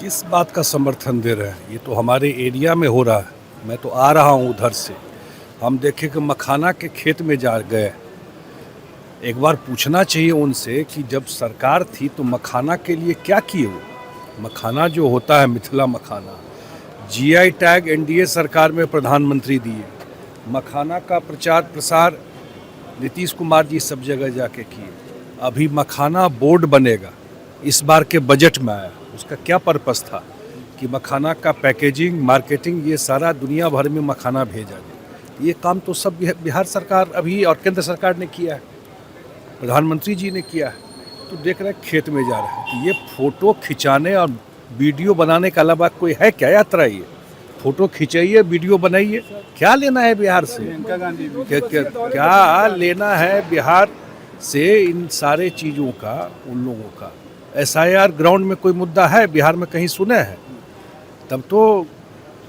किस बात का समर्थन दे रहे हैं? ये तो हमारे एरिया में हो रहा है। मैं तो आ रहा हूँ उधर से। हम देखे कि मखाना के खेत में जा गए। एक बार पूछना चाहिए उनसे कि जब सरकार थी तो मखाना के लिए क्या किए वो। मखाना जो होता है, मिथिला मखाना, जीआई टैग एनडीए सरकार में प्रधानमंत्री दिए। मखाना का प्रचार प्रसार नीतीश कुमार जी सब जगह जाके किए। अभी मखाना बोर्ड बनेगा, इस बार के बजट में आया। उसका क्या पर्पस था कि मखाना का पैकेजिंग, मार्केटिंग, ये सारा दुनिया भर में मखाना भेजा जाए। ये काम तो सब बिहार सरकार अभी और केंद्र सरकार ने किया है, प्रधानमंत्री जी ने किया है। तो देख रहे हैं खेत में जा रहे हैं। तो ये फोटो खिंचाने और वीडियो बनाने के अलावा कोई है क्या यात्रा? ये फोटो खिंचाइए, वीडियो बनाइए, क्या लेना है बिहार से? क्या लेना है बिहार से इन सारे चीज़ों का, उन लोगों का? एसआईआर ग्राउंड में कोई मुद्दा है बिहार में कहीं सुने हैं? तब तो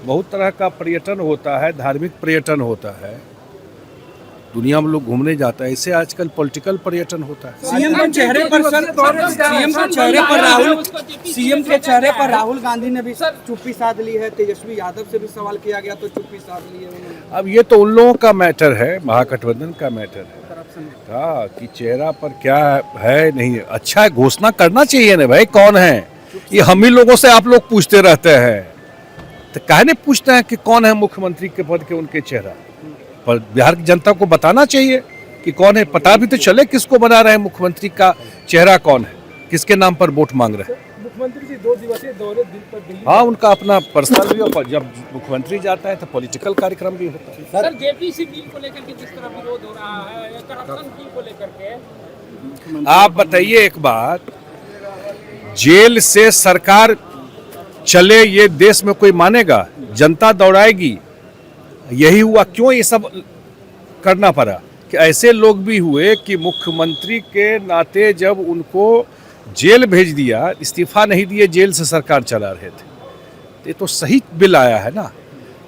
बहुत तरह का पर्यटन होता है, धार्मिक पर्यटन होता है, दुनिया में लोग घूमने जाता है। इससे आजकल पॉलिटिकल पर्यटन होता है। सीएम के चेहरे पर राहुल गांधी ने भी चुप्पी साध ली है। तेजस्वी यादव से भी सवाल किया गया तो चुप्पी साध ली है उन्होंने। अब ये तो उन लोगों का मैटर है, महागठबंधन का मैटर है। हाँ, कि चेहरा पर क्या है नहीं। अच्छा है, घोषणा करना चाहिए ना भाई, कौन है ये? हम ही लोगों से आप लोग पूछते रहते हैं, तो काहे नहीं पूछते हैं कि कौन है मुख्यमंत्री के पद के उनके चेहरा? पर बिहार की जनता को बताना चाहिए कि कौन है। पता भी तो चले किसको बना रहे हैं मुख्यमंत्री का चेहरा कौन है, किसके नाम पर वोट मांग रहे हैं। मुख्यमंत्री जी 2 दिवसीय दौरे दिल्ली। हाँ, उनका अपना पर्सनल भी, और जब मुख्यमंत्री जाता है तो पॉलिटिकल कार्यक्रम भी होता है। सर, जेपीसी बिल को लेकर के जिस तरह विरोध हो रहा है, या करप्शन बिल को लेकर के, आप बताइए एक बात, जेल से सरकार चले ये देश में कोई मानेगा? जनता दौड़ाएगी। यही हुआ, क्यों ये सब करना पड़ा? कि ऐसे लोग भी हुए कि मुख्यमंत्री के नाते जब उनको जेल भेज दिया, इस्तीफा नहीं दिए, जेल से सरकार चला रहे थे। ये तो सही बिल आया है ना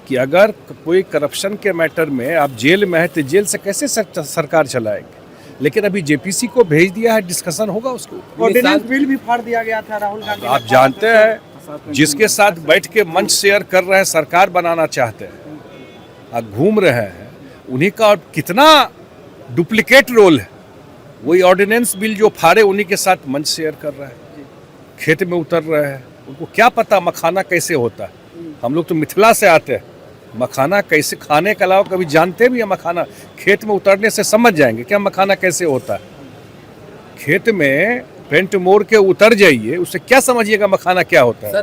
कि अगर कोई करप्शन के मैटर में आप जेल में है तो जेल से कैसे सरकार चलाएंगे? लेकिन अभी जेपीसी को भेज दिया है, डिस्कशन होगा उसके ऊपर। ऑर्डिनेंस बिल भी फाड़ दिया गया था राहुल गांधी। आप जानते हैं, जिसके साथ बैठ के मंच शेयर कर रहे हैं, सरकार बनाना चाहते हैं, आप घूम रहे हैं, उन्हीं का कितना डुप्लीकेट रोल है। वही ऑर्डिनेंस बिल जो फाड़े, उन्हीं के साथ मंच शेयर कर रहे हैं, खेत में उतर रहे हैं। उनको क्या पता मखाना कैसे होता है? हम लोग तो मिथिला से आते हैं, मखाना कैसे खाने के अलावा कभी जानते भी हैं? मखाना खेत में उतरने से समझ जाएंगे क्या मखाना कैसे होता है। खेत में पेंट मोड़ के उतर जाइए, उससे क्या समझिएगा मखाना क्या होता है?